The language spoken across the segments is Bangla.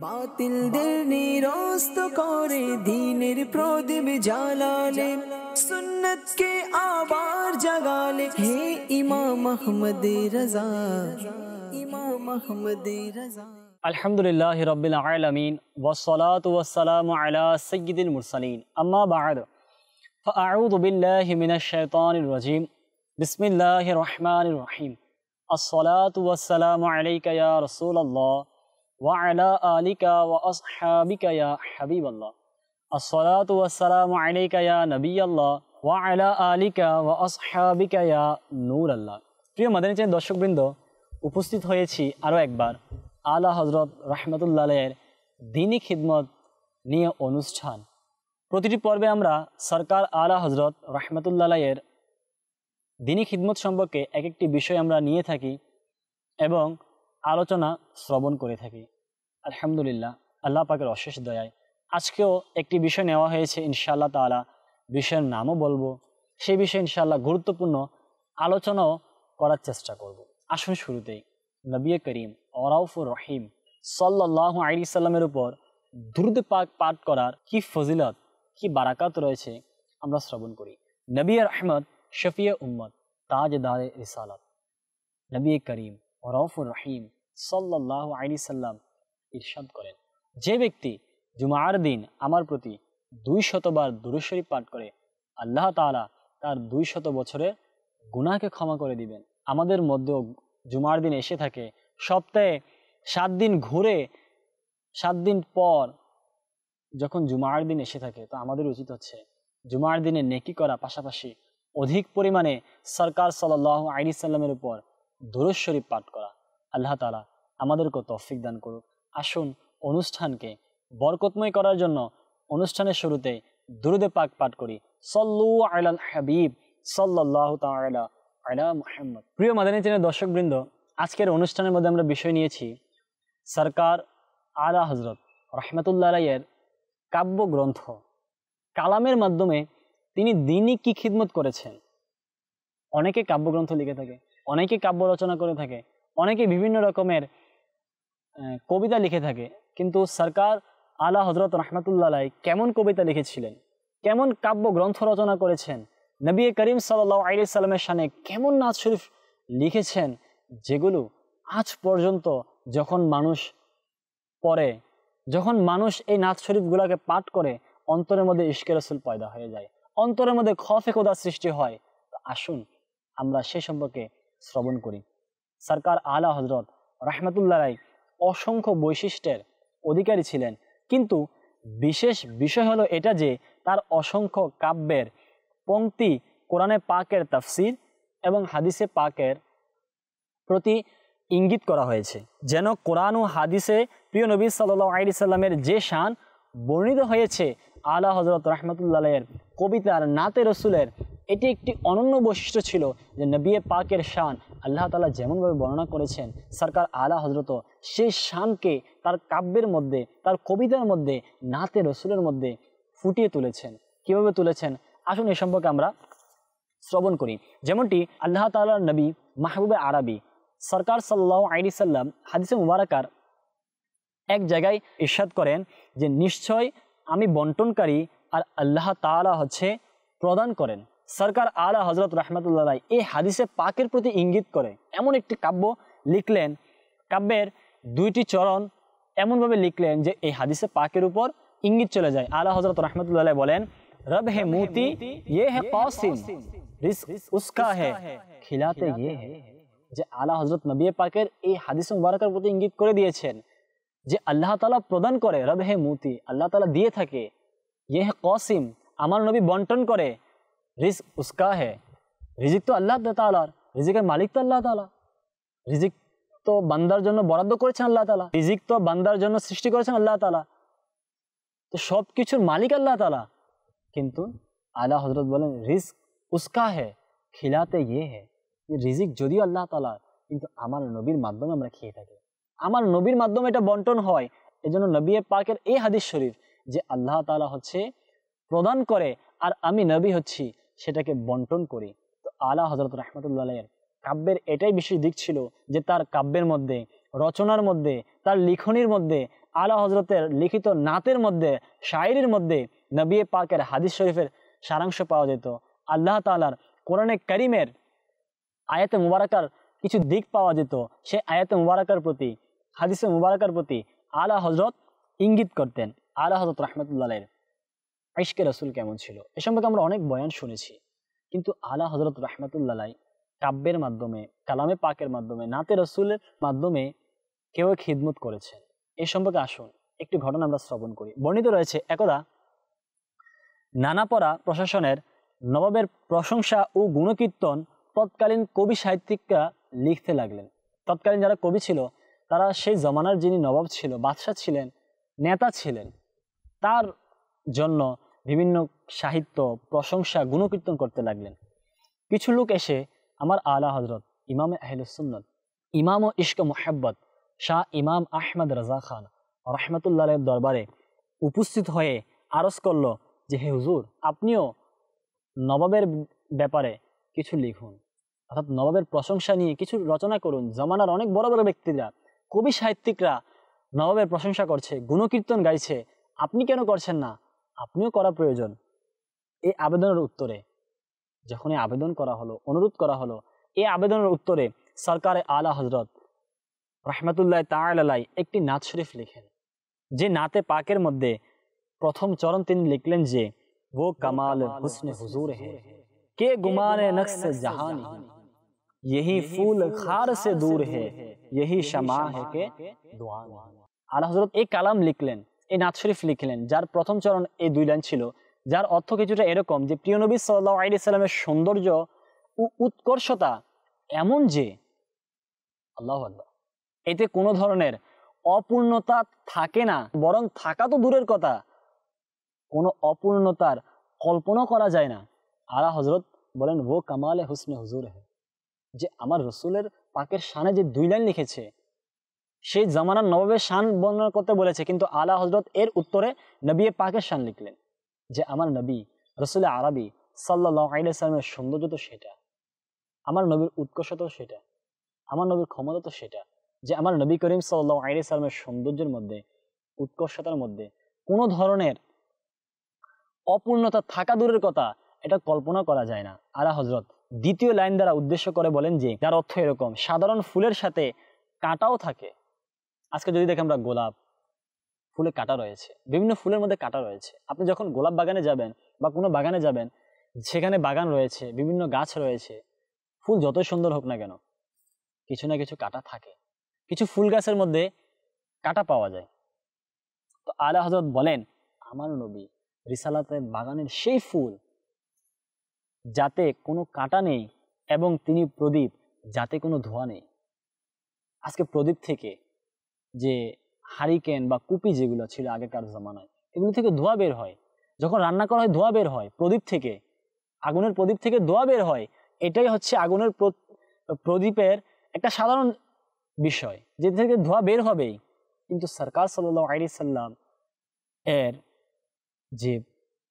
বাতিলদের নিরস্ত করে দ্বীনের প্রদীপ জ্বালালে, সুন্নতকে আবার জাগালে, হে ইমাম আহমদ রজা, ইমাম আহমদ রজা। আলহামদুলিল্লাহি রাব্বিল আলামিন ওয়াসসালাতু ওয়াসসালামু আলা সাইয়্যিদিল মুরসালিন, আম্মা বা'দ, ফাআউযু বিল্লাহি মিনাশ শাইতানির রাজীম। বিসমিল্লাহির রহমানির রহিম। আসসালাতু ওয়াসসালামু আলাইকা ইয়া রাসূলুল্লাহ ওয়া আলা আলিকা ওয়া আসহাবিকা ইয়া হাবিবাল্লাহ। আসসালাতু ওয়াসসালামু আলাইকা ইয়া নবিয়াল্লাহ ওয়া আলা আলিকা ওয়া আসহাবিকা ইয়া নূরাল্লাহ। প্রিয় মাদানী চ্যানেল দর্শকবৃন্দ, উপস্থিত হয়েছি আরও একবার আলা হযরত রাহমাতুল্লাহ আলাইহির দ্বীনী খিদমত নিয়ে অনুষ্ঠান। প্রতিটি পর্বে আমরা সরকার আলা হযরত রাহমাতুল্লাহ আলাইহির দ্বীনী খিদমত সম্পর্কে এক একটি বিষয় আমরা নিয়ে থাকি এবং আলোচনা শ্রবণ করে থাকি। আলহামদুলিল্লাহ, আল্লাহ পাকের অশেষ দয়ায় আজকেও একটি বিষয় নেওয়া হয়েছে। ইনশাআল্লাহ তাআলা বিষয়ের নামও বলবো, সেই বিষয়ে ইনশাআল্লাহ গুরুত্বপূর্ণ আলোচনাও করার চেষ্টা করব। আসুন শুরুতেই নবী করিম রাউফুর রহিম সাল্লাল্লাহু আলাইহি সাল্লামের উপর দুরূদ পাক পাঠ করার কি ফজিলত, কি বারাকাত রয়েছে আমরা শ্রবণ করি। নবী রহমত, শফিয়ে উম্মত, তাজদারে রিসালাত নবী করিম রাউফুর রহিম সাল্লাল্লাহু আলাইহি সাল্লাম ইরশাদ করেন, যে ব্যক্তি জুমার দিন আমার প্রতি 200 বার দুরূদ শরীফ পাঠ করে, আল্লাহ তাআলা তার 200 বছরের গুনাহকে ক্ষমা করে দিবেন। আমাদের মধ্যেও জুমার দিন এসে থাকে, সপ্তাহে 7 দিন ঘুরে 7 দিন পর যখন জুমার দিন এসে থাকে, তো আমাদের উচিত হচ্ছে জুমার দিনে নেকি করা, পাশাপাশি অধিক পরিমাণে সরকার সাল্লাল্লাহু আলাইহি সাল্লামের উপর দুরূদ শরীফ পাঠ করা। আল্লাহ তাআলা আমাদেরকে তৌফিক দান করুক। আসুন অনুষ্ঠানকে বরকতময় করার জন্য অনুষ্ঠানের শুরুতে দুরূদে পাক পাঠ করি। সল্লু আলাল হাবিব সাল্লাল্লাহু তাআলা আলা মুহাম্মদ। প্রিয় মাদানী চ্যানেল দর্শকবৃন্দ, আজকের অনুষ্ঠানের মধ্যে আমরা বিষয় নিয়েছি সরকার আলা হযরত রাহমাতুল্লাহ আলাইহির কাব্যগ্রন্থ কালামের মাধ্যমে তিনি দ্বীনী কি খিদমত করেছেন। অনেকে কাব্যগ্রন্থ লিখে থাকে, অনেকে কাব্য রচনা করে থাকে, অনেকে বিভিন্ন রকমের কবিতা লিখে থাকে, কিন্তু সরকার আলা হযরত রাহমাতুল্লাহ আলাইহি কেমন কবিতা লিখেছিলেন, কেমন কাব্যগ্রন্থ রচনা করেছেন, নবী করিম সাল্লাল্লাহু আলাইহি সাল্লামের শানে কেমন নাত শরীফ লিখেছেন, যেগুলো আজ পর্যন্ত যখন মানুষ পড়ে, যখন মানুষ এই নাত শরীফগুলোকে পাঠ করে, অন্তরের মধ্যে ইশকে রাসূল পয়দা হয়ে যায়, অন্তরের মধ্যে খৌফে খোদা সৃষ্টি হয়। তো আসুন আমরা সে সম্পর্কে শ্রবণ করি। সরকার আলা হযরত রাহমাতুল্লাহ আলাইহি অসংখ্য বৈশিষ্ট্যের অধিকারী ছিলেন, কিন্তু বিশেষ বিষয় হলো এটা যে তার অসংখ্য কাব্যের পংক্তি কোরআনে পাকের তাফসির এবং হাদিসে পাকের প্রতি ইঙ্গিত করা হয়েছে, যেন কোরআন ও হাদিসে প্রিয় নবী সাল্লাল্লাহু আলাইহি সাল্লামের যে শান বর্ণিত হয়েছে, আলা হযরত রাহমাতুল্লাহ আলাইহির কবিতার নাতে রসুলের এটি একটি অনন্য বৈশিষ্ট্য ছিল যে নবী পাকের শান আল্লাহ তাআলা যেমনভাবে বর্ণনা করেছেন, সরকার আলা হযরত সেই শানকে তার কাব্যের মধ্যে, তার কবিতার মধ্যে, নাতে রসুলের মধ্যে ফুটিয়ে তুলেছেন। কিভাবে তুলেছেন আসুন এ সম্পর্কে আমরা শ্রবণ করি। যেমনটি আল্লাহ তাআলার নবী মাহবুবে আরবি সরকার সাল্লাল্লাহু আলাইহি সাল্লাম হাদিসে মুবারাকার এক জায়গায় ইরশাদ করেন যে নিশ্চয় আমি বন্টনকারী আর আল্লাহ তাআলা হচ্ছে প্রদান করেন। সরকার আলা হযরত রাহমাতুল্লাহ আলাইহি এই হাদিসে পাকের প্রতি ইঙ্গিত করে এমন একটি কাব্য লিখলেন, কাব্যের 2টি চরণ এমনভাবে লিখলেন যে এই হাদিসে পাকের উপর ইঙ্গিত চলে যায়। আলা হযরত রাহমাতুল্লাহ আলাইহি বলেন, রব হে মোতি ये है कासिम, रिस्क उसका है खिलाते ये है। যে আলা হযরত নবী পাকের এই হাদিস মুবারকের প্রতি ইঙ্গিত করে দিয়েছেন যে আল্লাহ তাআলা প্রদান করে, রব হে মোতি আল্লাহ তাআলা দিয়ে থাকে, ये है कासिम আমার নবী বন্টন করে, রিস্ক উসকা है রিজিক তো আল্লাহ তাআলার, রিজিকের মালিক তো আল্লাহ তাআলা, রিজিক তো বান্দার জন্য বরাদ্দ করেছেন আল্লাহ তাআলা, রিজিক তো বান্দার জন্য সৃষ্টি করেছেন আল্লাহ তাআলা, তো সব কিছুর মালিক আল্লাহ তাআলা। কিন্তু আলা হযরত বলেন রিস্ক উসকা है खिलाते ये है, রিজিক যদিও আল্লাহ তাআলার, কিন্তু আমার নবীর মাধ্যমে আমরা খেয়ে থাকি, আমার নবীর মাধ্যমে এটা বন্টন হয়। এজন্য নবী পাকের এই হাদিস শরীফ যে আল্লাহ তাআলা হচ্ছে প্রদান করে আর আমি নবী হচ্ছি সেটাকে বন্টন করি। তো আলা হযরত রাহমাতুল্লাহ আলাইহির কাব্যের এটাই বিশেষ দিক ছিল যে তার কাব্যের মধ্যে, রচনার মধ্যে, তার লিখনির মধ্যে আলা হজরতের লিখিত নাতের মধ্যে, শায়রির মধ্যে নবী পাকের হাদিস শরীফের সারাংশ পাওয়া যেত। আল্লাহ তাআলার কোরআনে কারিমের আয়াতে মুবারাকার কিছু দিক পাওয়া যেত। সেই আয়াতে মুবারাকার প্রতি, হাদিসে মুবারাকার প্রতি আলা হজরত ইঙ্গিত করতেন। আলা হজরত রাহমাতুল্লাহ আলাইহির ইশকে রাসূল কেমন ছিল এ সম্পর্কে আমরা অনেক বয়ান শুনেছি, কিন্তু আলা হজরত রাহমাতুল্লাহ আলাইহি কাব্যের মাধ্যমে, কালামে পাকের মাধ্যমে, নাতে রসুলের মাধ্যমে কেউ খিদমত করেছেন। এই সম্পর্কে আসুন একটি ঘটনা আমরা শ্রবণ করি। বর্ণিত রয়েছে, একদা নানাপড়া প্রশাসনের নবাবের প্রশংসা ও গুণকীর্তন তৎকালীন কবি সাহিত্যিকরা লিখতে লাগলেন। তৎকালীন যারা কবি ছিল তারা সেই জমানার যিনি নবাব ছিল, বাদশাহ ছিলেন, নেতা ছিলেন, তার জন্য বিভিন্ন সাহিত্য, প্রশংসা, গুণকীর্তন করতে লাগলেন। কিছু লোক এসে আমার আলা হজরত ইমামে আহলুস সুন্নাত, ইমাম ও ইশক মুহাব্বত শাহ ইমাম আহমদ রাজা খান রহমতুল্লাহ আলাইহির দরবারে উপস্থিত হয়ে আরজ করলো যে, হে হুজুর, আপনিও নবাবের ব্যাপারে কিছু লিখুন, অর্থাৎ নবাবের প্রশংসা নিয়ে কিছু রচনা করুন। জমানার অনেক বড় বড় ব্যক্তিরা, কবি সাহিত্যিকরা নবাবের প্রশংসা করছে, গুণকীর্তন গাইছে, আপনি কেন করছেন না? আপনিও করা প্রয়োজন। এই আবেদনের উত্তরে, যখন এই আবেদন করা হলো, অনুরোধ করা হলো, এই আবেদনের উত্তরে সরকারে আলা হজরত রহমতুল্লাহ তাআলা আলাইহি একটি নাত শরীফ লিখেন। যে নাতে পাকের মধ্যে প্রথম চরণ তিনি লিখলেন যে, वो कमाल हुस्न हुजूर है के गुमान नक्श जहां नहीं, यही फूल खार से दूर है, यही शमा है के दुआ नहीं। আলা হযরত এই কালাম লিখলেন, এই নাত শরীফ লিখলেন, যার প্রথম চরণ এই দুই লাইন ছিল, যার অর্থ কিছুটা এরকম যে, প্রিয় নবী সাল্লাল্লাহু আলাইহি সাল্লামের সৌন্দর্য ও উৎকর্ষতা এমন যে, আল্লাহু আকবার, এতে কোনো ধরনের অপূর্ণতা থাকে না, বরং থাকা তো দূরের কথা, কোনো অপূর্ণতার কল্পনা করা যায় না। আলা হজরত বলেন, ও কামালে হুসনে হুজুর হে, যে আমার রসুলের পাকের শানে যে দুই লাইন লিখেছে, সেই জামানার নবাবের শান বর্ণনা করতে বলেছে, কিন্তু আলা হজরত এর উত্তরে নবী পাকের শান লিখলেন যে, আমার নবী রসুল আরবি সাল্লাল্লাহু আলাইহি ওয়াসাল্লামের সৌন্দর্য তো সেটা, আমার নবীর উৎকর্ষতা তো সেটা, আমার নবীর ক্ষমতা তো সেটা, যে আমার নবী করিম সাল্লাল্লাহু আলাইহি ওয়াসাল্লামের সৌন্দর্যের মধ্যে, উৎকর্ষতার মধ্যে কোনো ধরনের অপূর্ণতা থাকা দূরের কথা, এটা কল্পনা করা যায় না। আলা হজরত দ্বিতীয় লাইন দ্বারা উদ্দেশ্য করে বলেন যে, যার অর্থ এরকম, সাধারণ ফুলের সাথে কাঁটাও থাকে। আজকে যদি দেখেন আমরা গোলাপ ফুলে কাঁটা রয়েছে, বিভিন্ন ফুলের মধ্যে কাঁটা রয়েছে। আপনি যখন গোলাপ বাগানে যাবেন বা কোনো বাগানে যাবেন, সেখানে বাগান রয়েছে, বিভিন্ন গাছ রয়েছে, ফুল যতই সুন্দর হোক না কেন, কিছু না কিছু কাঁটা থাকে। কিছু ফুল গাছের মধ্যে কাঁটা পাওয়া যায়। তো আলা হযরত বলেন, আমার নবী রিসালাতের বাগানের সেই ফুল যাতে কোনো কাঁটা নেই, এবং তিনি প্রদীপ যাতে কোনো ধোঁয়া নেই। আজকে প্রদীপ থেকে যে হারিকেন বা কুপি যেগুলো ছিল আগেকার জামানায়, এগুলো থেকে ধোঁয়া বের হয়, যখন রান্না করা হয় ধোঁয়া বের হয়, প্রদীপ থেকে, আগুনের প্রদীপ থেকে ধোঁয়া বের হয়। এটাই হচ্ছে আগুনের প্রদীপের একটা সাধারণ বিষয়, যে থেকে ধোঁয়া বের হবেই। কিন্তু সরকার সাল্লাল্লাহু আলাইহি সাল্লাম এর যে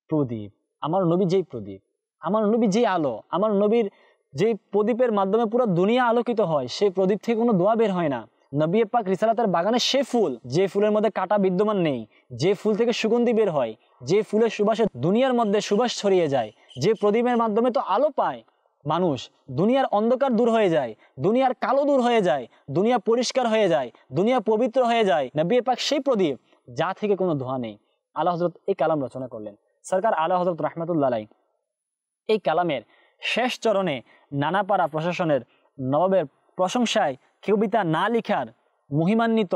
প্রদীপ, আমার নবী যেই প্রদীপ, আমার নবী যেই আলো, আমার নবীর যেই প্রদীপের মাধ্যমে পুরো দুনিয়া আলোকিত হয়, সেই প্রদীপ থেকে কোনো ধোঁয়া বের হয় না। নবী পাক রিসালাতের বাগানে সে ফুল, যে ফুলের মধ্যে কাঁটা বিদ্যমান নেই, যে ফুল থেকে সুগন্ধি বের হয়, যে ফুলের সুবাসে দুনিয়ার মধ্যে সুবাস ছড়িয়ে যায়, যে প্রদীপের মাধ্যমে তো আলো পায় মানুষ, দুনিয়ার অন্ধকার দূর হয়ে যায়, দুনিয়ার কালো দূর হয়ে যায়, দুনিয়া পরিষ্কার হয়ে যায়, দুনিয়া পবিত্র হয়ে যায়। নবী পাক সেই প্রদীপ, যা থেকে কোনো ধোঁয়া নেই। আলা হযরত এই কালাম রচনা করলেন। সরকার আলা হযরত রাহমাতুল্লাহ আলাইহি এই কালামের শেষ চরণে নানাপাড়া প্রশাসনের নবাবের প্রশংসায় কবিতা না লিখার মহিমান্বিত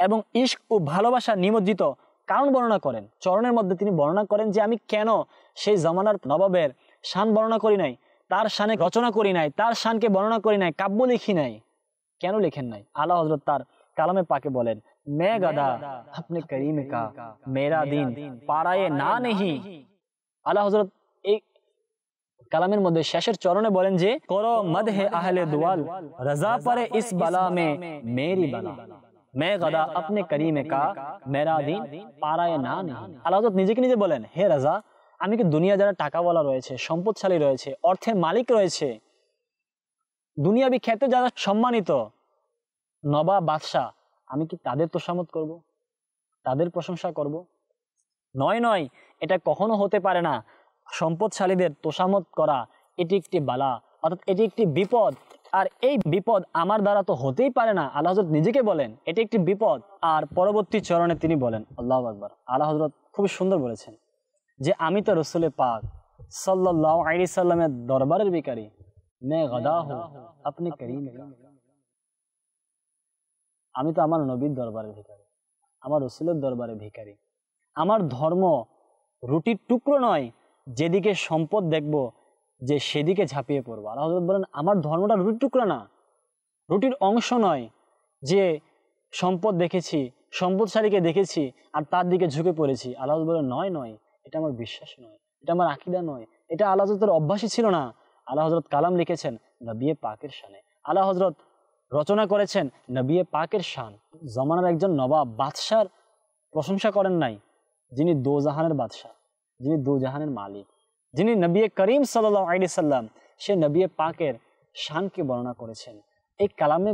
এবং ইশক ও ভালোবাসা নিমজ্জিত কারণ বর্ণনা করেন। চরণের মধ্যে তিনি বর্ণনা করেন যে, আমি কেন সেই জামানার নবাবের শান বর্ণনা করি নাই, তার শানে রচনা করি নাই, তার শানকে বর্ণনা করি নাই, কাব্য লিখি নাই, কেন লেখেন নাই? আলা হযরত তার কালামে পাকে বলেন, मैं गदा अपने करीम का मेरा दिन पाराए ना नहीं। আলা হযরত এই কালামের মধ্যে শেষের চরণে বলেন যে, করো মদহে আহলে দুয়াল রাজা পারে ইস বালা মে মেরি বালা, मैं गदा अपने करीम का मेरा दिन पाराए ना नहीं। আলা হযরত নিজেকে নিজে বলেন, হে রাজা, আমি কি দুনিয়া যারা টাকাওয়ালা রয়েছে, সম্পদশালী রয়েছে, অর্থের মালিক রয়েছে, দুনিয়াবি খ্যাতে যারা সম্মানিত নবাব বাদশাহ, আমি কি তাদের তোষামত করব? তাদের প্রশংসা করব? নয় নয়, এটা কখনো হতে পারে না। সম্পদশালীদের তোষামত করা এটি একটি বালা, অর্থাৎ এটি একটি বিপদ। আর এই বিপদ আমার দ্বারা তো হতেই পারে না। আল্লাহ হযরত নিজেকে বলেন এটি একটি বিপদ। আর পরবর্তী চরণে তিনি বলেন, আল্লাহু আকবার, আল্লাহ হযরত খুবই সুন্দর বলেছেন যে আমি তো রসুল পাক সাল্লাল্লাহু আলাইহি সাল্লামের দরবারের ভিখারি, मैं गदा हूं अपने करीम का। আমি তো আমার নবীর দরবারের ভিখারি, আমার রসুলের দরবারের ভিখারি। আমার ধর্ম রুটির টুকরো নয় যেদিকে সম্পদ দেখব যে সেদিকে ঝাঁপিয়ে পড়বো। আল্লাহ হযরত বলেন আমার ধর্মটা রুটির টুকরো না, রুটির অংশ নয় যে সম্পদ দেখেছি, সম্পদশালীকে দেখেছি আর তার দিকে ঝুঁকে পড়েছি। আল্লাহ বলেন নয় নয়, এটা আমার বিশ্বাস নয়, এটা আমার আকীদা নয়, এটা আল্লাহ হযরতের অভ্যাসই ছিল না। আল্লাহ হযরত কালাম লিখেছেন নবী পাকের শানে, আল্লাহ হযরত রচনা করেছেন নবী পাকের শান। জমানার একজন নবাব বাদশার প্রশংসা করেন নাই, যিনি দোজাহানের বাদশাহ, যিনি দোজাহানের মালিক, যিনি নবী করিম সাল্লাল্লাহু আলাইহি সাল্লাম, সে নবী পাকের শানকে বর্ণনা করেছেন। এই কালামে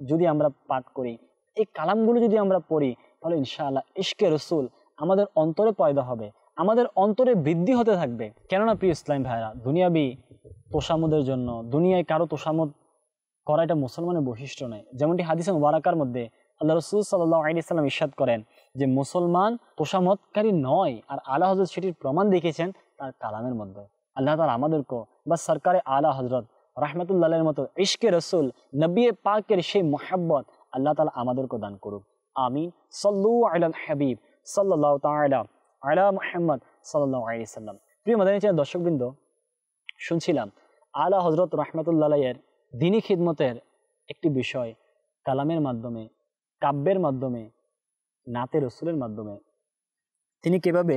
যদি আমরা পাঠ করি, এই কালামগুলো যদি আমরা পড়ি, তাহলে ইনশাআল্লাহ ইশকে রসুল আমাদের অন্তরে পয়দা হবে, আমাদের অন্তরে বৃদ্ধি হতে থাকবে। কেননা প্রিয় ইসলাম ভাইরা, দুনিয়াবি তোষামদের জন্য দুনিয়ায় কারো তোষামদ করা এটা মুসলমানের বৈশিষ্ট্য নয়। যেমনটি হাদিসে মুবারাকার মধ্যে আল্লাহ রাসূল সাল্লাল্লাহু আলাইহি সাল্লাম ইরশাদ করেন যে মুসলমান তোষামতকারী নয়। আর আলা হযরত সেটির প্রমাণ দেখিয়েছেন তার কালামের মধ্যে। আল্লাহ তাআলা আমাদেরকে বা সরকারে আলা হযরত রাহমাতুল্লাহ আলাইহির মতো ইশকে রসুল নবী পাকের সেই মুহাব্বত আল্লাহ তাআলা আমাদেরকে দান করুক। আমিন। সাল্লু আলাল হাবিব সাল্লাল্লাহু তাআলা আলা মুহাম্মদ সাল্লাল্লাহু আলাইহি সাল্লাম। প্রিয় মাদানী চ্যানেল দর্শকবৃন্দ, শুনছিলাম আলা হযরত রাহমাতুল্লাহ আলাইহির দ্বীনি খিদমতের একটি বিষয়, কালামের মাধ্যমে, কাব্যের মাধ্যমে, নাতে রসুলের মাধ্যমে তিনি কিভাবে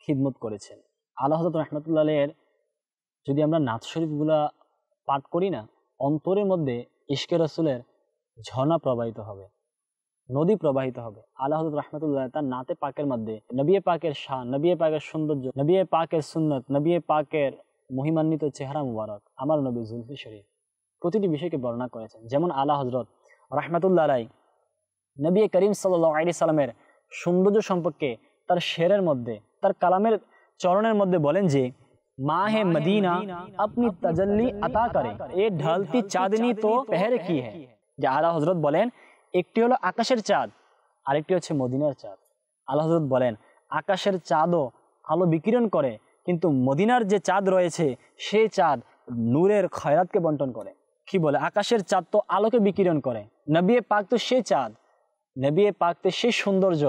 খিদমত করেছেন। আলা হযরত রাহমাতুল্লাহ আলাইহির যদি আমরা নাত শরীফগুলা পাঠ করি না, অন্তরের মধ্যে ইশকে রসুলের ঝর্ণা প্রবাহিত হবে, নদী প্রবাহিত হবে। আলা হযরত রাহমাতুল্লাহ তার নাতে পাকের মধ্যে নবী পাকের শান, নবী পাকের সৌন্দর্য, নবী পাকের সুন্নত, নবী পাকের মহিমান্বিত চেহারা মুবারক, আমার নবী জুলফি শরীফ, প্রতিটি বিষয়কে বর্ণনা করেছেন। যেমন আলা হযরত রাহমাতুল্লাহ আলাইহি নবী করিম সাল্লাল্লাহু আলাইহি সাল্লামের সৌন্দর্য সম্পর্কে তার শেরের মধ্যে, তার কালামের চরণের মধ্যে বলেন যে মাহে মদিনা अपनी तजल्ली अता करे, ये ढलती चांदनी तो पहर की है। যে আলা হযরত বলেন একটি হলো আকাশের চাঁদ, আরেকটি হচ্ছে মদিনার চাঁদ। আলা হযরত বলেন আকাশের চাঁদও আলো বিকিরণ করে, কিন্তু মদিনার যে চাঁদ রয়েছে সেই চাঁদ নূরের খয়রাতকে বন্টন করে। কি বলে, আকাশের চাঁদ তো আলোকে বিকিরণ করে, নবী পাক তো সেই চাঁদ, নবী পাক তো সেই সৌন্দর্য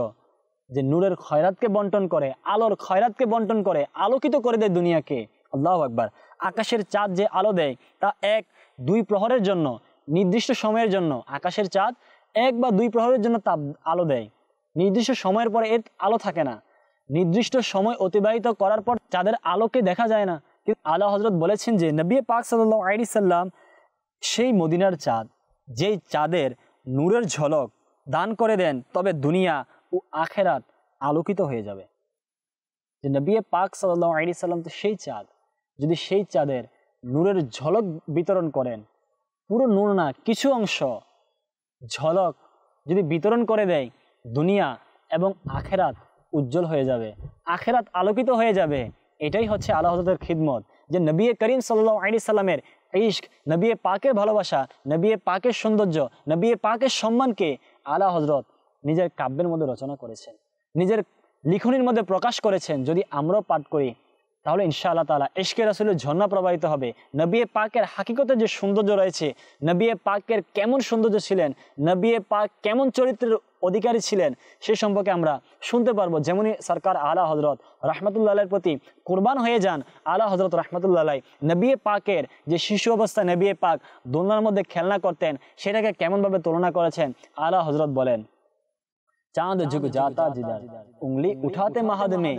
যে নূরের খয়রাতকে বন্টন করে, আলোর খয়রাতকে বন্টন করে, আলোকিত করে দেয় দুনিয়াকে। আল্লাহু আকবার। আকাশের চাঁদ যে আলো দেয় তা 1-2 প্রহরের জন্য, নির্দিষ্ট সময়ের জন্য। আকাশের চাঁদ 1 বা 2 প্রহরের জন্য তা আলো দেয়, নির্দিষ্ট সময়ের পরে এর আলো থাকে না। নির্দিষ্ট সময় অতিবাহিত করার পর চাঁদের আলোকে দেখা যায় না। কিন্তু আলা হযরত বলেছেন যে নবী পাক সাল্লাল্লাহু আলাইহি সাল্লাম সেই মদিনার চাঁদ, যেই চাঁদের নূরের ঝলক দান করে দেন, তবে দুনিয়া ও আখেরাত আলোকিত হয়ে যাবে। যে নবী পাক সাল্লাল্লাহু আলাইহি সাল্লাম তো সেই চাঁদ, যদি সেই চাঁদের নূরের ঝলক বিতরণ করেন, পুরো নূর না কিছু অংশ ঝলক যদি বিতরণ করে দেয়, দুনিয়া এবং আখেরাত উজ্জ্বল হয়ে যাবে, আখেরাত আলোকিত হয়ে যাবে। এটাই হচ্ছে আলা হযরতের খিদমত, যে নবী করিম সাল্লাল্লাহু আলাইহি সাল্লামের ইশক, নবী পাকের ভালোবাসা, নবী পাকের সৌন্দর্য, নবী পাকের সম্মানকে আলা হযরত নিজের কাব্যের মধ্যে রচনা করেছেন, নিজের লিখনির মধ্যে প্রকাশ করেছেন। যদি আমরাও পাঠ করি তাহলে ইনশাআল্লাহ তাআলা ইশকে রাসূলের ঝর্ণা প্রবাহিত হবে। নবী পাকের হাকিকতের যে সৌন্দর্য রয়েছে, নবী পাকের কেমন সৌন্দর্য ছিলেন, নবী পাক কেমন চরিত্রের অধিকারী ছিলেন, সে সম্পর্কে আমরা শুনতে পারবো। যেমনই সরকার আলা হযরত রাহমাতুল্লাহ আলাইহির প্রতি কুরবান হয়ে যান আলা হযরত রাহমাতুল্লাহ আলাইহি, নবী পাকের যে শিশু অবস্থায় নবী পাক দোলনার মধ্যে খেলনা করতেন, সেটাকে কেমনভাবে তুলনা করেছেন। আলা হযরত বলেন চাঁদ ঝুক जाता जिधर उंगली उठाते महद में,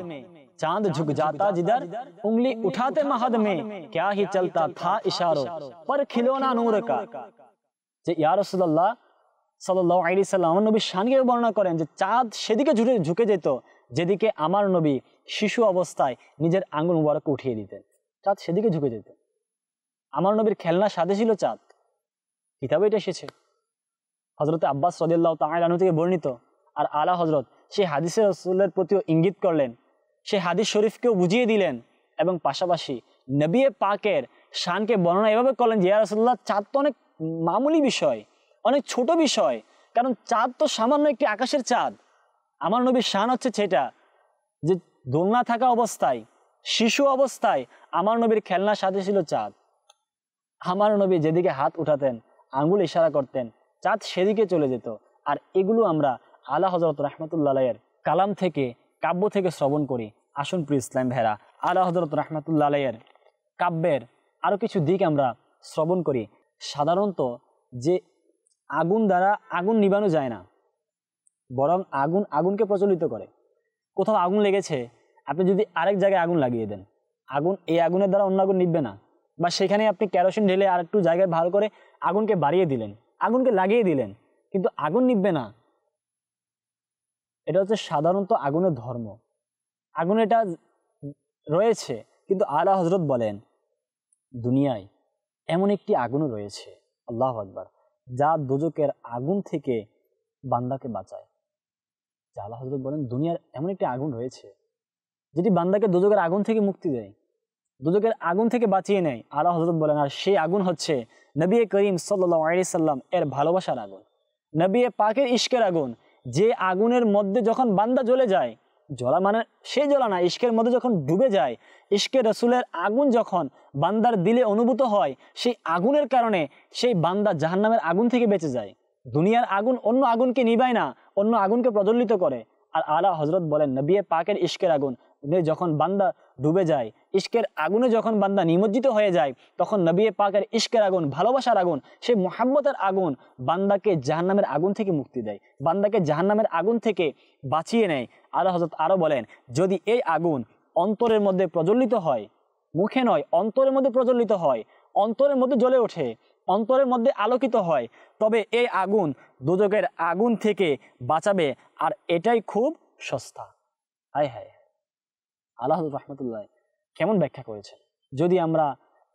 चांद झुक जाता जिधर उंगली उठाते महद में, क्या ही चलता था इशारों पर खिलौना नूर का। যে ইয়া রাসূলুল্লাহ সাল্লাল্লাহু আলাইহি সাল্লাম আমার নবীর শানকে বর্ণনা করেন যে চাঁদ সেদিকে ঝুঁকে যেত যেদিকে আমার নবী শিশু অবস্থায় নিজের আঙ্গুল মুবারক উঠিয়ে দিতেন। চাঁদ সেদিকে ঝুঁকে যেত। আমার নবীর খেলনার সাথে ছিল চাঁদ। কিতাবে এটা এসেছে, হযরত আব্বাস রাদিয়াল্লাহু তাআলা আনহু থেকে বর্ণিত। আর আলা হজরত সেই হাদিসে রসুলের প্রতিও ইঙ্গিত করলেন, সেই হাদিস শরীফকেও বুঝিয়ে দিলেন এবং পাশাপাশি নবী পাকের শানকে বর্ণনা এভাবে করলেন যে ইয়া রাসূলুল্লাহ, চাঁদ তো অনেক মামুলি বিষয়, অনেক ছোট বিষয়, কারণ চাঁদ তো সামান্য একটি আকাশের চাঁদ। আমার নবীর শান হচ্ছে সেটা যে দোলনা থাকা অবস্থায়, শিশু অবস্থায় আমার নবীর খেলনার সাথে ছিল চাঁদ। আমার নবী যেদিকে হাত উঠাতেন, আঙ্গুল ইশারা করতেন, চাঁদ সেদিকে চলে যেত। আর এগুলো আমরা আলা হযরত রাহমাতুল্লাহ আলাইহির কালাম থেকে, কাব্য থেকে শ্রবণ করি। আসুন প্রিয় ইসলাম ভাইরা, আলা হযরত রাহমাতুল্লাহ আলাইহির কাব্যের আরও কিছু দিক আমরা শ্রবণ করি। সাধারণত যে আগুন দ্বারা আগুন নিবানো যায় না, বরং আগুন আগুনকে প্রজ্বলিত করে। কোথাও আগুন লেগেছে, আপনি যদি আরেক জায়গায় আগুন লাগিয়ে দেন, আগুন এই আগুনের দ্বারা অন্য আগুন নিববে না। বা সেখানে আপনি কেরোসিন ঢেলে আর একটু জায়গায় ভালো করে আগুনকে বাড়িয়ে দিলেন, আগুনকে লাগিয়ে দিলেন, কিন্তু আগুন নিববে না। এটা হচ্ছে সাধারণত আগুনের ধর্ম। আগুন এটা রয়েছে, কিন্তু আলা হযরত বলেন দুনিয়ায় এমন একটি আগুনও রয়েছে, আল্লাহু আকবার, যা দোজকের আগুন থেকে বান্দাকে বাঁচায়। আলা হযরত বলেন দুনিয়ার এমন একটি আগুন রয়েছে যেটি বান্দাকে দোজকের আগুন থেকে মুক্তি দেয়, দোজকের আগুন থেকে বাঁচিয়ে নেয়। আলা হযরত বলেন আর সেই আগুন হচ্ছে নবী করিম সাল্লাল্লাহু আলাইহি সাল্লাম এর ভালোবাসার আগুন, নবী পাকের ইশকের আগুন। যে আগুনের মধ্যে যখন বান্দা জ্বলে যায়, জ্বলা মানে সেই জ্বলা না, ইশকের মধ্যে যখন ডুবে যায়, ইশকে রসুলের আগুন যখন বান্দার দিলে অনুভূত হয়, সেই আগুনের কারণে সেই বান্দা জাহান্নামের আগুন থেকে বেঁচে যায়। দুনিয়ার আগুন অন্য আগুনকে নিভায় না, অন্য আগুনকে প্রজ্বলিত করে। আর আলা হযরত বলেন নবী পাকের ইশকের আগুন যখন বান্দা ডুবে যায়, ইশকের আগুনে যখন বান্দা নিমজ্জিত হয়ে যায়, তখন নবী পাকের ইশকের আগুন, ভালোবাসার আগুন, সেই মুহাব্বতের আগুন বান্দাকে জাহান্নামের আগুন থেকে মুক্তি দেয়, বান্দাকে জাহান্নামের আগুন থেকে বাঁচিয়ে নেয়। আলা হযরত আরো বলেন, যদি এই আগুন অন্তরের মধ্যে প্রজ্বলিত হয়, মুখে নয় অন্তরের মধ্যে প্রজ্বলিত হয়, অন্তরের মধ্যে জ্বলে ওঠে, অন্তরের মধ্যে আলোকিত হয়, তবে এই আগুন দোজকের আগুন থেকে বাঁচাবে। আর এটাই খুব সস্তা। হায় হায়, আলা হযরত রাহমাতুল্লাহ কেমন ব্যাখ্যা করেছেন। যদি আমরা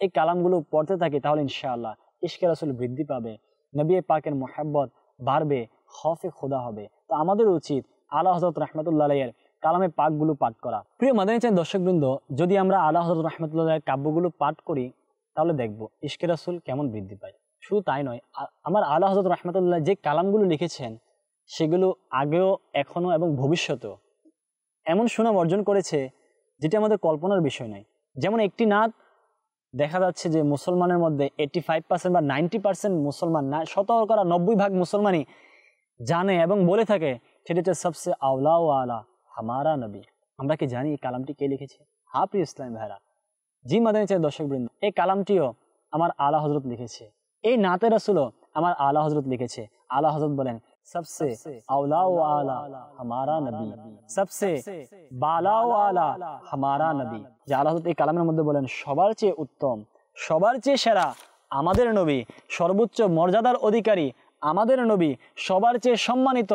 এই কালামগুলো পড়তে থাকি তাহলে ইনশাআল্লাহ ইশকে রাসূল বৃদ্ধি পাবে, নবী পাকের মুহাব্বত বাড়বে, খৌফে খোদা হবে। তো আমাদের উচিত আলা হযরত রাহমাতুল্লাহ আলাইহির কালামে পাকগুলো পাঠ করা। প্রিয় মাদানী চ্যানেল দর্শকবৃন্দ, যদি আমরা আলা হযরত রাহমাতুল্লাহ আলাইহির কাব্যগুলো পাঠ করি তাহলে দেখব ইশকে রাসূল কেমন বৃদ্ধি পায়। শুধু তাই নয়, আমার আলা হযরত রাহমাতুল্লাহ যে কালামগুলো লিখেছেন সেগুলো আগেও, এখনো এবং ভবিষ্যতেও এমন সুনাম অর্জন করেছে যেটা আমাদের কল্পনার বিষয় নয়। যেমন একটি নাত দেখা যাচ্ছে যে মুসলমানের মধ্যে 85% বা 90% মুসলমান না, শতকরা 90% মুসলমানই জানে এবং বলে থাকে, সেটা হচ্ছে সবসে আওলা ও আলা হামারা নবী। আমরা কি জানি এই কালামটি কে লিখেছে? হ্যাঁ প্রিয় ইসলাম ভাইরা, জি মাদানী চ্যানেল দর্শকবৃন্দ, এই কালামটিও আমার আলা হযরত লিখেছে। এই নাতে রাসূলও আমার আলা হযরত লিখেছে। আলা হযরত বলেন, सबसे औला व आला हमारा नबी, सबसे बाला व आला हमारा नबी। যে আল্লাহ এই কালামের মধ্যে বলেন সবার চেয়ে উত্তম, সবার চেয়ে সেরা আমাদের নবী, সর্বোচ্চ মর্যাদার অধিকারী আমাদের নবী, সবার চেয়ে সম্মানিত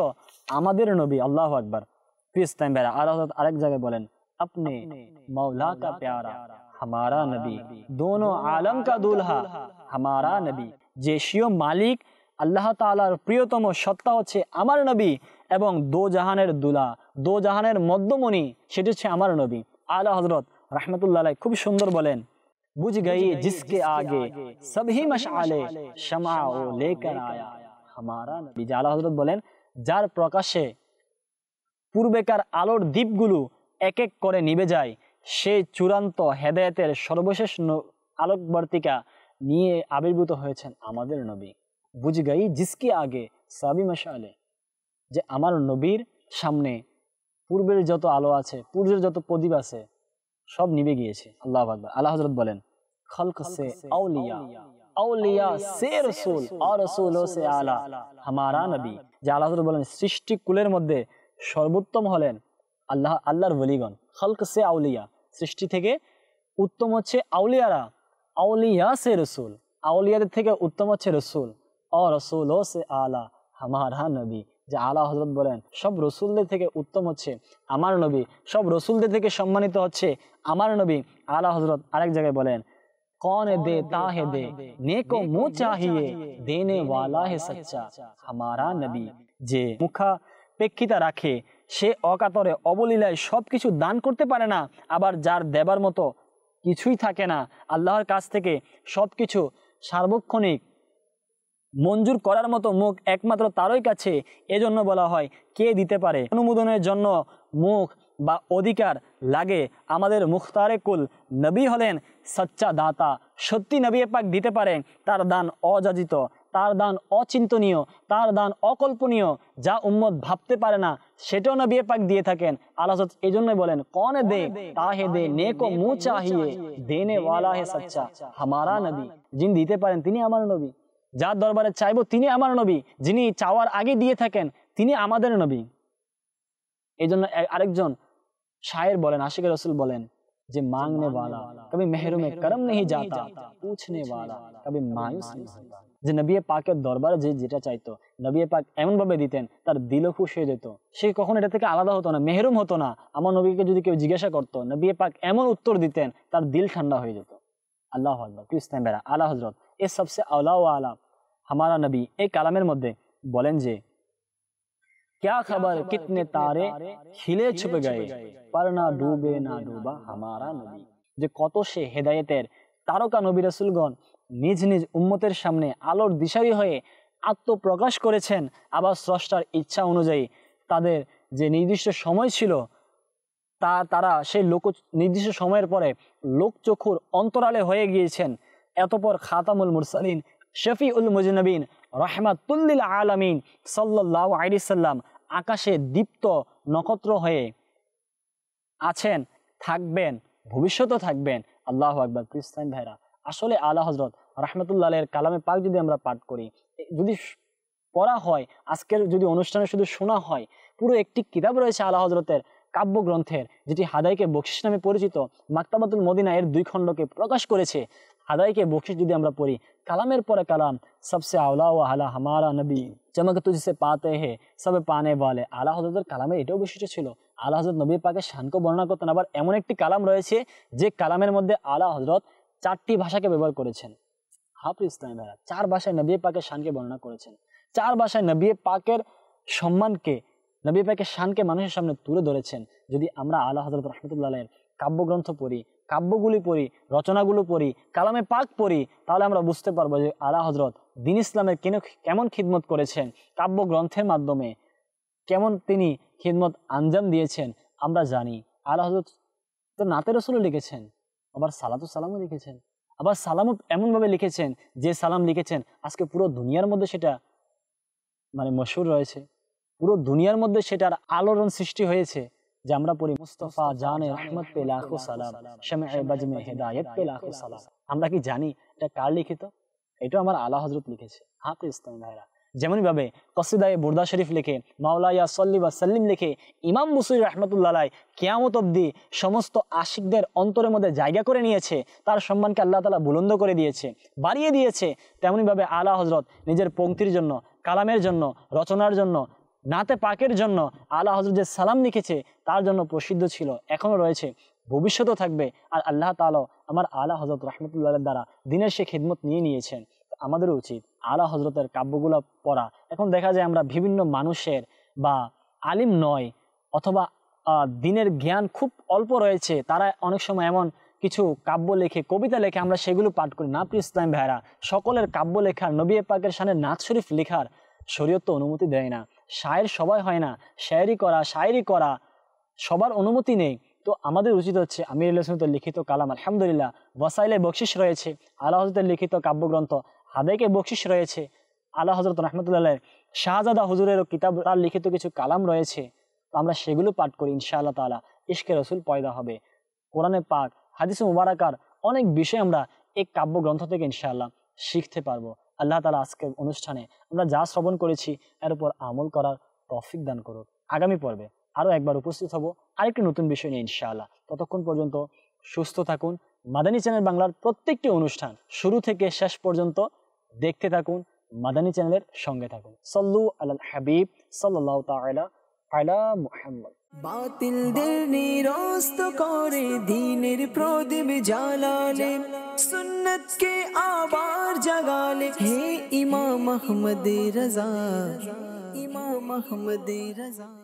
আমাদের নবী। আল্লাহু আকবার। প্রিয় ইসলাম ভাইরা, আল্লাহ আরেক জায়গায় বলেন, अपने मौला का प्यारा हमारा नबी, दोनों आलम का दूल्हा हमारा नबी। যে স্বীয় মালিক আল্লাহ তাআলার প্রিয়তম সত্তা হচ্ছে আমার নবী এবং দো জাহানের দুলা, দো জাহানের মধ্যমণি সেটি হচ্ছে আমার নবী। আলা হযরত রাহমাতুল্লাহ আলাইহি খুব সুন্দর বলেন, বুঝ গই জিসকে আগে সবহি মশআলে শমা ও লেকর আয়া হামারা নবী। আলা হযরত বলেন, যার প্রকাশে পূর্বেকার আলোর দীপগুলো এক এক করে নিভে যায়, সেই চূড়ান্ত হেদায়েতের সর্বশেষ আলোকবর্তিকা নিয়ে আবির্ভূত হয়েছেন আমাদের নবী। বুঝ গই জিসকে আগে সাবি মশালে, যে আমার নবীর সামনে পূর্বের যত আলো আছে, পূর্বের যত প্রদীপ আছে সব নিভে গিয়েছে। আল্লাহু আকবার। আল্লাহ হযরত বলেন, খলক সে আউলিয়া, আউলিয়া সে রাসূল আর রাসূলও সে আলা হামারা নবী। যে আল্লাহ হযরত বলেন সৃষ্টি কুলের মধ্যে সর্বোত্তম হলেন আল্লাহর ওলিগণ। খলক সে আউলিয়া, সৃষ্টি থেকে উত্তম হচ্ছে আউলিয়ারা, আউলিয়া সে রাসূল, আউলিয়াদের থেকে উত্তম হচ্ছে রাসূল, আর রাসূলও সে আলা হামারা নবী। যে আলা হযরত বলেন সব রাসূলদের থেকে উত্তম হচ্ছে আমার নবী, সব রাসূলদের থেকে সম্মানিত হচ্ছে আমার নবী। আলা হযরত আরেক জায়গায় বলেন, कौन देता है दे नेको मुँह चाहिए देने वाला है सच्चा हमारा नबी। যে প্রেক্ষিতা রাখে, সে অকাতরে অবলীলায় সব কিছু দান করতে পারে না, আবার যার দেবার মতো কিছুই থাকে না, আল্লাহর কাছ থেকে সব কিছু সার্বক্ষণিক মঞ্জুর করার মতো মুখ একমাত্র তারই কাছে। এজন্য বলা হয় কে দিতে পারে। অনুমোদনের জন্য মুখ বা অধিকার লাগে। আমাদের মুখতারে কুল নবী হলেন সচ্চা দাতা। সত্যি নবী পাক দিতে পারেন। তার দান অযাচিত, তার দান অচিন্তনীয়, তার দান অকল্পনীয়, যা উম্মত ভাবতে পারে না সেটাও নবী পাক দিয়ে থাকেন। আল্লাহ এই জন্যই বলেন কौन দে তাহে দে নেকো মুঁহ চাহিয়ে দেনে ওয়ালা হে সচ্চা হামারা নবী। যিনি দিতে পারেন তিনি আমার নবী, যার দরবারে চাইবো তিনি আমার নবী, যিনি চাওয়ার আগে দিয়ে থাকেন তিনি আমাদের নবী। এই জন্য আরেকজন শায়ের বলেন, আশিক রাসূল বলেন যে মাংনে ওয়ালা কবি মেহরুমে করম नहीं जाता, पूछने वाला कभी मायूस नहीं होता। যে নবী পাকের দরবারে যে যেটা চাইতো নবী পাক এমন ভাবে দিতেন তার দিলও খুশ হয়ে যেত, সে কখনো এটা থেকে আলাদা হতো না, মেহরুম হতো না। আমার নবীকে যদি কেউ জিজ্ঞাসা করতো নবী পাক এমন উত্তর দিতেন তার দিল ঠান্ডা হয়ে যেত। আল্লাহু আকবার। ক্রিস্তান বেরা আলা হযরত এ সবসে আওলা ও আলা हमारा नबी এই কালামের মধ্যে বলেন যে क्या खबर कितने तारे खिले छुप गए पर ना डूबे ना डूबा हमारा नबी। যে কত সে হেদায়েতের তারকা নবী রাসূলগণ নিজ নিজ উম্মতের সামনে আলোর দিশারি হয়ে আত্মপ্রকাশ করেছেন, আবার স্রষ্টার ইচ্ছা অনুযায়ী তাদের যে নির্দিষ্ট সময় ছিল তারা সেই নির্দিষ্ট সময়ের পরে লোকচক্ষুর অন্তরালে হয়ে গিয়েছেন। এতপর খাতামুল মুরসালিন শফিউল মুজনবিন রাহমাতুল্লিল আলামিন সাল্লাল্লাহু আলাইহি সাল্লাম আকাশে দীপ্ত নক্ষত্র হয়ে আছেন, থাকবেন, ভবিষ্যতেও থাকবেন। আল্লাহু আকবার। ক্রিস্তান ভাইরা আসলে আলা হযরত রাহমাতুল্লাহ আলাইহির কালামে পাক যদি আমরা পাঠ করি, যদি পড়া হয়, আজকের যদি অনুষ্ঠানে শুধু শোনা হয়, পুরো একটি কিতাব রয়েছে আলা হযরতের কাব্যগ্রন্থের, যেটি হাদাইকে বকশিশ নামে পরিচিত। মাকতাবাতুল মদিনা এর 2 খণ্ডকে প্রকাশ করেছে। হাদাইকে বকশিশ যদি আমরা পড়ি, কালামের পরে কালাম, সবসে আওলা ও আলা হামারা নবী চমক তুঝসে পাতে হে সব পানে ওয়ালে। আলা হযরতের কালামে এটাও বৈশিষ্ট্য ছিল, আলা হযরত নবী পাকের শানকে বর্ণনা করতেন। আবার এমন একটি কালাম রয়েছে যে কালামের মধ্যে আলা হযরত 4টি ভাষাকে ব্যবহার করেছেন। হাফিজ ইসলাম ভাইরা 4 ভাষায় নবী পাকের শানকে বর্ণনা করেছেন। 4 ভাষায় নবী পাকের সম্মানকে, নবী পাকের শানকে মানুষের সামনে তুলে ধরেছেন। যদি আমরা আলা হযরত রাহমাতুল্লাহ আলাইহির কাব্যগ্রন্থ পড়ি, কাব্যগুলি পড়ি, রচনাগুলো পড়ি, কালামে পাক পড়ি, তাহলে আমরা বুঝতে পারবো যে আলা হযরত দ্বীন ইসলামের কেমন খিদমত করেছেন, কাব্যগ্রন্থের মাধ্যমে কেমন তিনি খিদমত আঞ্জাম দিয়েছেন। আমরা জানি আলা হযরত তো নাতে রাসূলও লিখেছেন, আবার সালাতু সালামও লিখেছেন, আবার সালামও এমনভাবে লিখেছেন যে সালাম লিখেছেন আজকে পুরো দুনিয়ার মধ্যে সেটা মানে মশহুর রয়েছে, পুরো দুনিয়ার মধ্যে সেটার আলোড়ন সৃষ্টি হয়েছে। যে আমরা পড়ি মুস্তাফা জানে রহমত পে লাখো সালাম, শামে বজমে হেদায়েত পে লাখো সালাম। আমরা কি জানি এটা কার লিখিত? এটা আমার আলা হযরত লিখেছে। হাফিজ ইসলাম ভাইরা যেমনই ভাবে কসিদায়ে বুরদা শরীফ লিখে, মাওলা ইয়া সাল্লি ওয়া সাল্লিম লিখে ইমাম বুসরি রাহমাতুল্লাহ আলাইহি কিয়ামত অবধি সমস্ত আশিকদের অন্তরের মধ্যে জায়গা করে নিয়েছে, তার সম্মানকে আল্লাহ তাআলা বুলন্দ করে দিয়েছে, বাড়িয়ে দিয়েছে। তেমনি ভাবে আলা হযরত নিজের পংক্তির জন্য, কালামের জন্য, রচনার জন্য, নাতে পাকের জন্য আলা হযরত যে সালাম লিখেছে তার জন্য প্রসিদ্ধ ছিল, এখনো রয়েছে, ভবিষ্যতেও থাকবে। আর আল্লাহ তাআলা আমার আলা হযরত রাহমাতুল্লাহ দ্বারা দিনের সে খিদমত নিয়েছেন। আমাদের উচিত আলা হযরতের কাব্যগুলো পড়া। এখন দেখা যায় আমরা বিভিন্ন মানুষের বা আলিম নয় অথবা দিনের জ্ঞান খুব অল্প রয়েছে, তারা অনেক সময় এমন কিছু কাব্য লেখে, কবিতা লেখে, আমরা সেগুলো পাঠ করি না। প্রিয় ইসলাম ভাইরা সকলের কাব্য লেখার, নবী পাকের শানে নাত শরীফ লেখার শরীয়ত তো অনুমতি দেয় না। শায়ের সবাই হয় না, শায়েরি করা সবার অনুমতি নেই। তো আমাদের উচিত হচ্ছে আমিরুল সুন্নাতের লিখিত কালাম আলহামদুলিল্লাহ, ওয়াসাইলে বকশিশ রয়েছে, আলা হযরতের লিখিত কাব্যগ্রন্থ হাদাইকে বকশিশ রয়েছে, আলা হযরত রাহমাতুল্লাহ আলাইহি শাহজাদা হুজুরেরও কিতাব, তার লিখিত কিছু কালাম রয়েছে। তো আমরা সেগুলো পাঠ করি, ইনশাআল্লাহ তাআলা ইশকে রাসূল পয়দা হবে। কোরআনে পাক, হাদিসে মুবারাকার অনেক বিষয় আমরা এই কাব্যগ্রন্থ থেকে ইনশাআল্লাহ শিখতে পারবো। আল্লাহ তাআলা আজকের অনুষ্ঠানে আমরা যা শ্রবণ করেছি এর উপর আমল করার তৌফিক দান করুন। আগামী পর্বে আরো একবার উপস্থিত হব আরেকটি নতুন বিষয় নিয়ে ইনশাআল্লাহ। ততক্ষণ পর্যন্ত সুস্থ থাকুন। মাদানী চ্যানেল বাংলার প্রত্যেকটি অনুষ্ঠান শুরু থেকে শেষ পর্যন্ত দেখতে থাকুন, মাদানী চ্যানেলের সঙ্গে থাকুন। সাল্লু আলাল হাবিব সাল্লাল্লাহু তাআলা আলা মুহাম্মদ। বাতিলদের নিরস্ত করে দ্বীনের প্রদীপ জ্বালালে, সুন্নতকে আবার জাগালে, হে ইমাম আহমদ রজা, ইমাম মোহাম্মদ রাজা।